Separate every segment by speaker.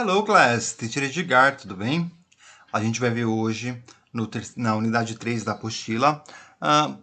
Speaker 1: Hello, class! Teacher Edgar, tudo bem? A gente vai ver hoje, na unidade 3 da apostila,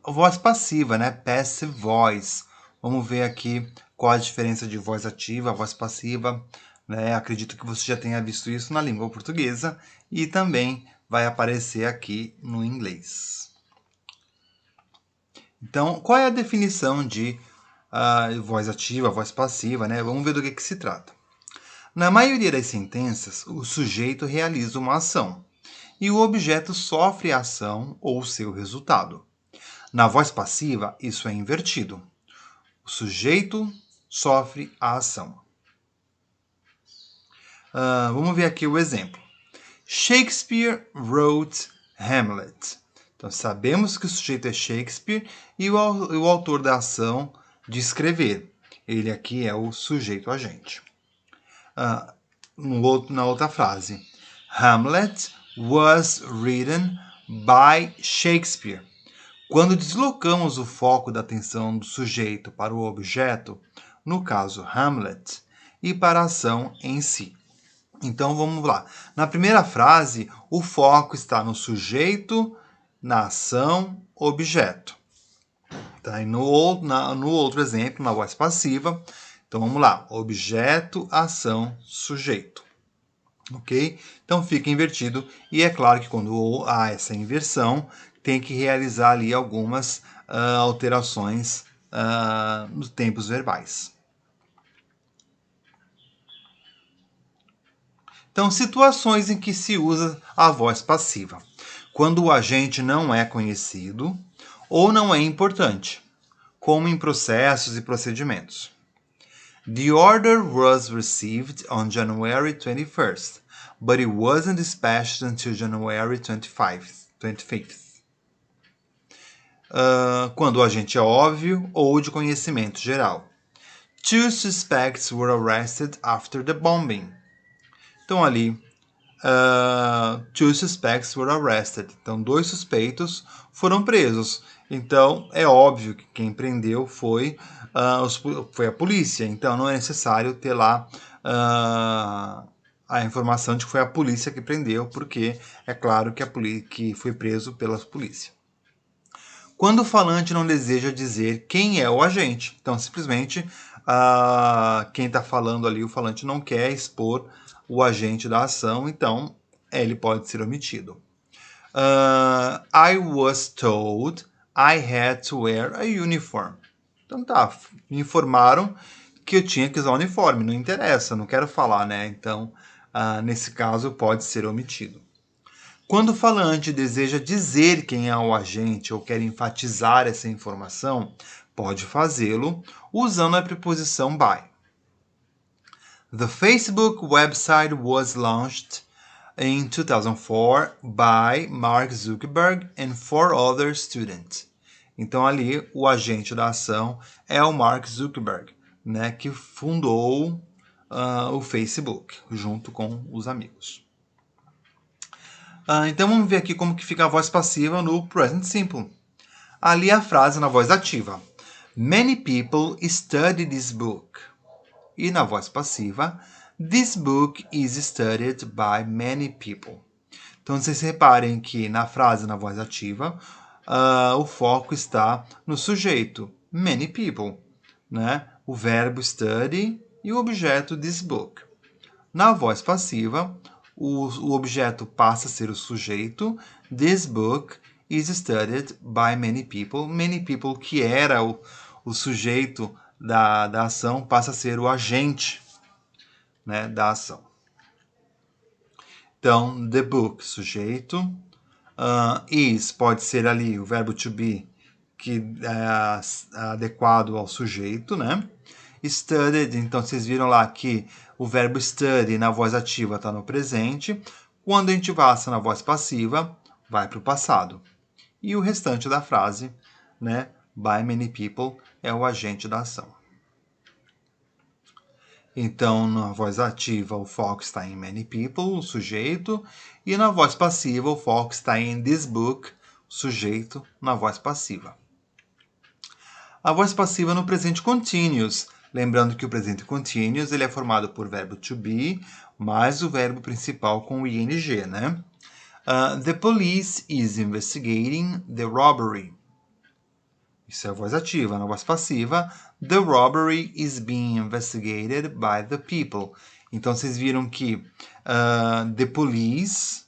Speaker 1: voz passiva, né? Passive voice. Vamos ver aqui qual a diferença de voz ativa, voz passiva. Né? Acredito que você já tenha visto isso na língua portuguesa e também vai aparecer aqui no inglês. Então, qual é a definição de voz ativa, voz passiva, né? Vamos ver do que se trata. Na maioria das sentenças, o sujeito realiza uma ação e o objeto sofre a ação ou seu resultado. Na voz passiva, isso é invertido. O sujeito sofre a ação. Vamos ver aqui o exemplo. Shakespeare wrote Hamlet. Então, sabemos que o sujeito é Shakespeare e o autor da ação de escrever. Ele aqui é o sujeito agente. Na outra frase. Hamlet was written by Shakespeare. Quando deslocamos o foco da atenção do sujeito para o objeto, no caso Hamlet, e para a ação em si. Então vamos lá. Na primeira frase, o foco está no sujeito, na ação, objeto. Tá? E no outro exemplo, na voz passiva, então vamos lá. Objeto, ação, sujeito. Ok? Então fica invertido e é claro que quando há essa inversão, tem que realizar ali algumas alterações nos tempos verbais. Então, situações em que se usa a voz passiva. Quando o agente não é conhecido ou não é importante, como em processos e procedimentos. The order was received on January 21st, but it wasn't dispatched until January 25th. Quando o agente é óbvio ou de conhecimento geral. Two suspects were arrested after the bombing. Então ali, two suspects were arrested. Então, 2 suspeitos foram presos. Então, é óbvio que quem prendeu foi a polícia. Então, não é necessário ter lá a informação de que foi a polícia que prendeu, porque é claro que foi preso pela polícia. Quando o falante não deseja dizer quem é o agente. Então, simplesmente, quem está falando ali, o falante não quer expor o agente da ação, então ele pode ser omitido. I was told I had to wear a uniform. Então tá, me informaram que eu tinha que usar uniforme, não interessa, não quero falar, né? Então, nesse caso, pode ser omitido. Quando o falante deseja dizer quem é o agente ou quer enfatizar essa informação, pode fazê-lo usando a preposição by. The Facebook website was launched in 2004 by Mark Zuckerberg and 4 other students. Então ali o agente da ação é o Mark Zuckerberg, né, que fundou o Facebook junto com os amigos. Então vamos ver aqui como que fica a voz passiva no present simple. Ali a frase na voz ativa. Many people study this book. E na voz passiva, this book is studied by many people. Então vocês reparem que na frase na voz ativa, o foco está no sujeito, many people, né? O verbo study e o objeto this book. Na voz passiva, o objeto passa a ser o sujeito. This book is studied by many people. Many people, que era o sujeito da ação, passa a ser o agente, né, da ação. Então, the book, sujeito. Is pode ser ali o verbo to be, que é adequado ao sujeito, né? Studied, então vocês viram lá que o verbo study na voz ativa está no presente. Quando a gente passa na voz passiva, vai para o passado. E o restante da frase, né, by many people, é o agente da ação. Então, na voz ativa, o foco está em many people, o sujeito, e na voz passiva, o foco está em this book, o sujeito, na voz passiva. A voz passiva no presente continuous. Lembrando que o presente continuous ele é formado por verbo to be mais o verbo principal com o ing, né? The police is investigating the robbery. Isso é a voz ativa. Na voz passiva, the robbery is being investigated by the people. Então, vocês viram que the police,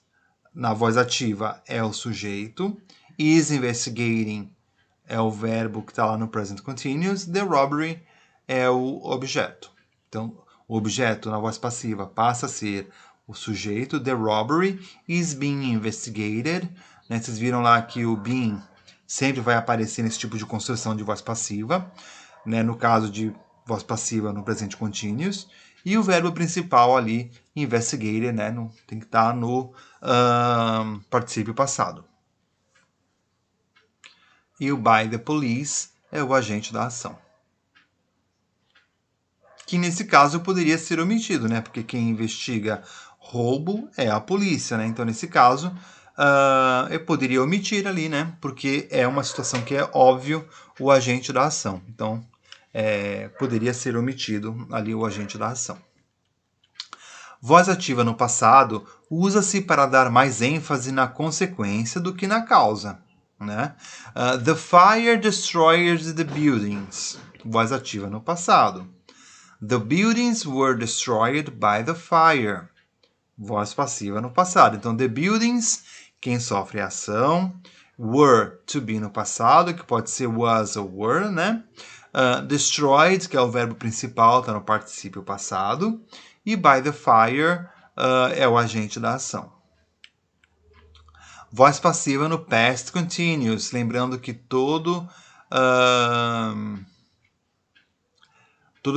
Speaker 1: na voz ativa, é o sujeito. Is investigating é o verbo que está lá no present continuous. The robbery é o objeto. Então, o objeto na voz passiva passa a ser o sujeito. The robbery is being investigated. Né? Vocês viram lá que o being sempre vai aparecer nesse tipo de construção de voz passiva, né? No caso de voz passiva no presente continuous. E o verbo principal ali, investigated, né? Tem que estar no particípio passado. E o by the police é o agente da ação. Que nesse caso poderia ser omitido, né? Porque quem investiga roubo é a polícia, né? Então, nesse caso, eu poderia omitir ali, né? Porque é uma situação que é óbvio o agente da ação. Então, poderia ser omitido ali o agente da ação. Voz ativa no passado usa-se para dar mais ênfase na consequência do que na causa. Né? The fire destroyed the buildings. Voz ativa no passado. The buildings were destroyed by the fire. Voz passiva no passado. Então, the buildings, quem sofre a ação. Were, to be no passado, que pode ser was ou were, né? Destroyed, que é o verbo principal, está no particípio passado. E by the fire é o agente da ação. Voz passiva no past continuous. Lembrando que todo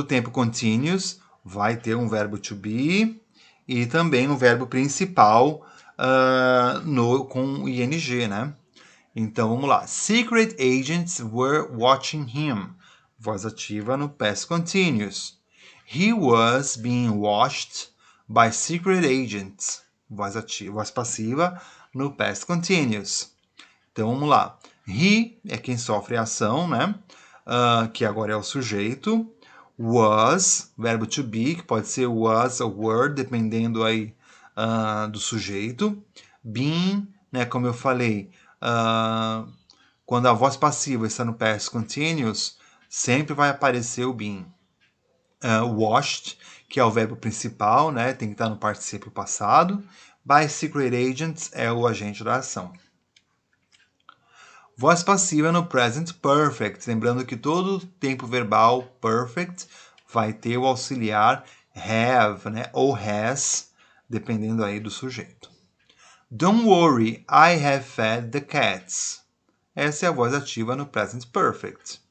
Speaker 1: tempo continuous vai ter um verbo to be e também um verbo principal com ing, né? Então, vamos lá. Secret agents were watching him. Voz ativa no past continuous. He was being watched by secret agents. Voz ativa, voz passiva no past continuous. Então, vamos lá. He é quem sofre a ação, né? Que agora é o sujeito. Was, verbo to be, que pode ser was ou were, dependendo aí do sujeito. Being, né, como eu falei, quando a voz passiva está no past continuous, sempre vai aparecer o being. Watched, que é o verbo principal, né, tem que estar no particípio passado. By secret agents é o agente da ação. Voz passiva no present perfect, lembrando que todo tempo verbal perfect vai ter o auxiliar have, né, ou has, dependendo aí do sujeito. Don't worry, I have fed the cats. Essa é a voz ativa no present perfect.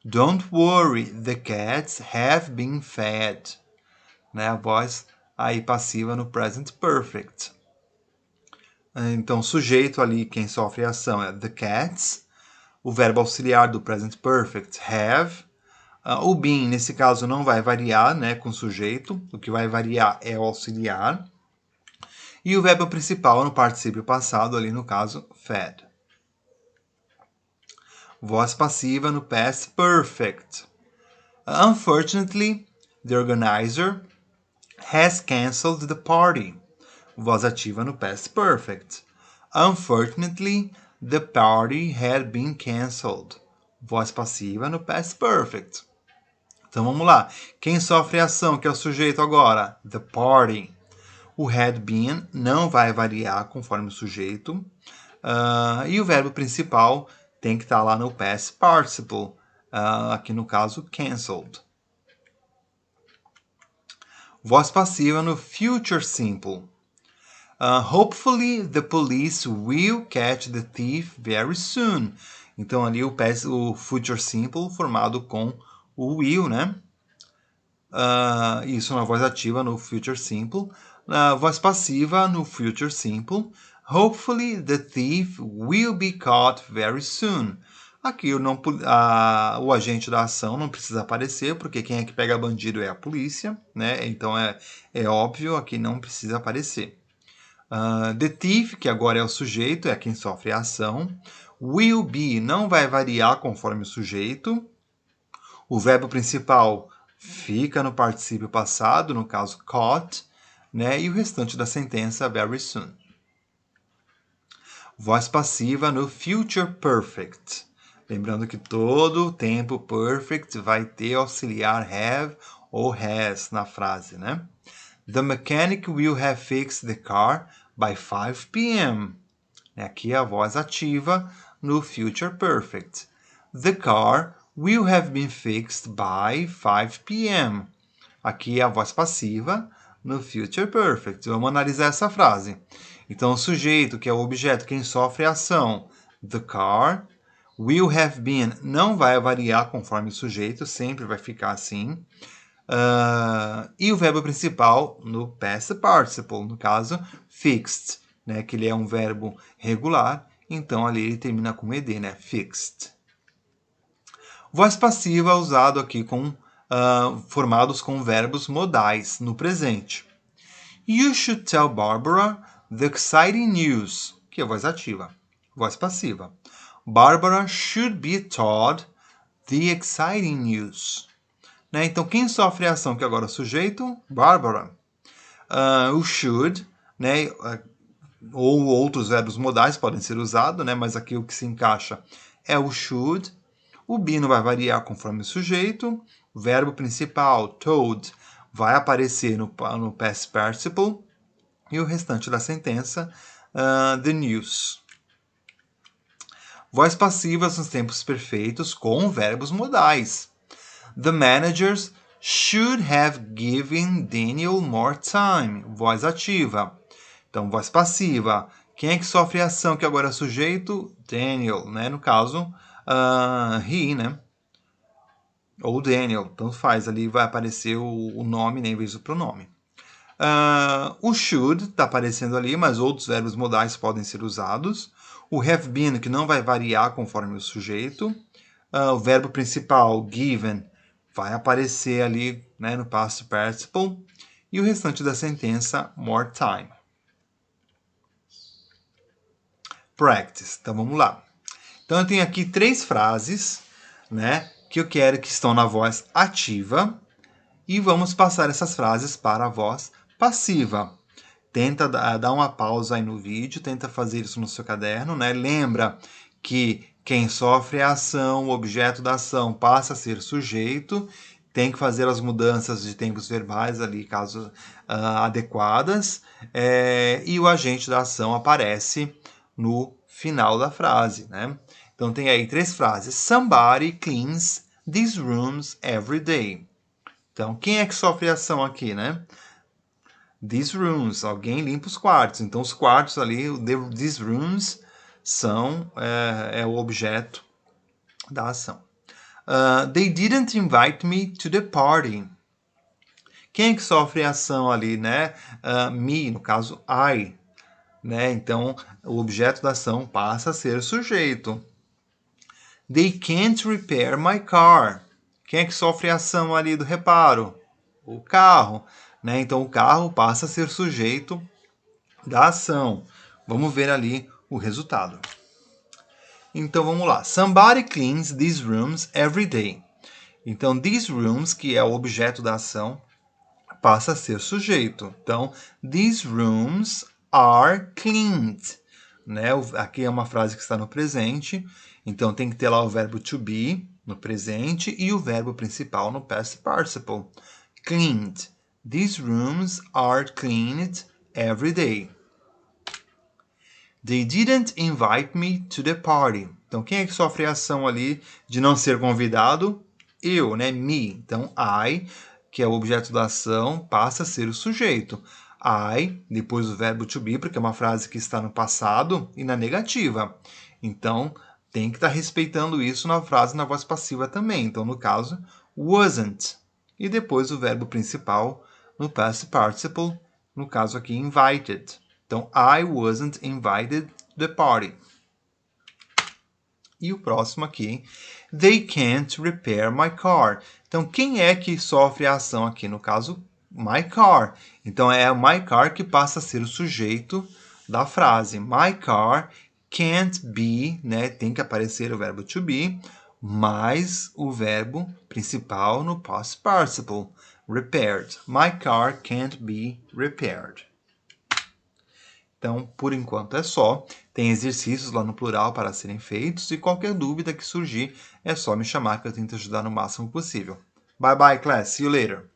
Speaker 1: Don't worry, the cats have been fed. Né, a voz aí passiva no present perfect. Então, sujeito ali, quem sofre a ação é the cats. O verbo auxiliar do present perfect, have. O been, nesse caso, não vai variar, né, com sujeito. O que vai variar é o auxiliar. E o verbo principal no particípio passado, ali no caso, fed. Voz passiva no past perfect. Unfortunately, the organizer has cancelled the party. Voz ativa no past perfect. Unfortunately, the party had been cancelled. Voz passiva no past perfect. Então vamos lá. Quem sofre a ação, que é o sujeito agora? The party. O had been não vai variar conforme o sujeito. E o verbo principal tem que estar lá no past participle. Aqui no caso, cancelled. Voz passiva no future simple. Hopefully the police will catch the thief very soon. Então ali o future simple formado com o will, né? Isso na voz ativa no future simple. Na voz passiva no future simple. Hopefully the thief will be caught very soon. Aqui o agente da ação não precisa aparecer, porque quem é que pega bandido é a polícia, né? Então é óbvio, aqui não precisa aparecer. The thief, que agora é o sujeito, é quem sofre a ação. Will be não vai variar conforme o sujeito. O verbo principal fica no particípio passado, no caso caught, né? E o restante da sentença very soon. Voz passiva no future perfect. Lembrando que todo tempo perfect vai ter auxiliar have ou has na frase, né? The mechanic will have fixed the car by 5 p.m. Aqui é a voz ativa no future perfect. The car will have been fixed by 5 p.m. Aqui é a voz passiva no future perfect. Vamos analisar essa frase. Então, o sujeito, que é o objeto, quem sofre a ação, the car, will have been, não vai variar conforme o sujeito, sempre vai ficar assim. E o verbo principal no past participle, no caso, fixed, né, que ele é um verbo regular, então ali ele termina com ed, né, fixed. Voz passiva usado aqui com formados com verbos modais no presente. You should tell Barbara the exciting news, que é voz ativa. Voz passiva. Barbara should be told the exciting news. Né? Então, quem sofre a ação que agora é o sujeito? Barbara. O should, né? Ou outros verbos modais podem ser usados, né? Mas aqui o que se encaixa é o should. O be não vai variar conforme o sujeito. O verbo principal, told, vai aparecer no past participle. E o restante da sentença, the news. Voz passivas nos tempos perfeitos com verbos modais. The managers should have given Daniel more time. Voz ativa. Então, voz passiva. Quem é que sofre a ação que agora é sujeito? Daniel, né? No caso, he, né? Ou Daniel, tanto faz. Ali vai aparecer o nome, né, em vez do pronome. O should está aparecendo ali, mas outros verbos modais podem ser usados. O have been, que não vai variar conforme o sujeito. O verbo principal, given, vai aparecer ali, né, no past participle. E o restante da sentença, more time. Practice. Então, vamos lá. Então, eu tenho aqui 3 frases, né, que eu quero que estão na voz ativa. E vamos passar essas frases para a voz passiva. Tenta dar uma pausa aí no vídeo, tenta fazer isso no seu caderno, né? Lembra que quem sofre a ação, o objeto da ação, passa a ser sujeito, tem que fazer as mudanças de tempos verbais ali, caso adequadas, e o agente da ação aparece no final da frase, né? Então tem aí 3 frases. Somebody cleans these rooms every day. Então, quem é que sofre a ação aqui, né? These rooms, alguém limpa os quartos. Então, os quartos ali, these rooms, são o objeto da ação. They didn't invite me to the party. Quem é que sofre a ação ali, né? Me, no caso, I. Né? Então, o objeto da ação passa a ser sujeito. They can't repair my car. Quem é que sofre a ação ali do reparo? O carro. Né? Então, o carro passa a ser sujeito da ação. Vamos ver ali o resultado. Então, vamos lá. Somebody cleans these rooms every day. Então, these rooms, que é o objeto da ação, passa a ser sujeito. Então, these rooms are cleaned. Né? Aqui é uma frase que está no presente. Então, tem que ter lá o verbo to be no presente e o verbo principal no past participle. Cleaned. These rooms are cleaned every day. They didn't invite me to the party. Então, quem é que sofre a ação ali de não ser convidado? Eu, né? Me. Então, I, que é o objeto da ação, passa a ser o sujeito. I, depois o verbo to be, porque é uma frase que está no passado e na negativa. Então, tem que estar respeitando isso na frase na voz passiva também. Então, no caso, wasn't. E depois o verbo principal no past participle, no caso aqui, invited. Então, I wasn't invited to the party. E o próximo aqui, they can't repair my car. Então, quem é que sofre a ação aqui? No caso, my car. Então, é my car que passa a ser o sujeito da frase. My car can't be, né? Tem que aparecer o verbo to be, mais o verbo principal no past participle, repaired. My car can't be repaired. Então, por enquanto é só. Tem exercícios lá no plural para serem feitos e qualquer dúvida que surgir é só me chamar que eu tento ajudar no máximo possível. Bye bye, class. See you later.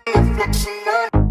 Speaker 2: Reflection on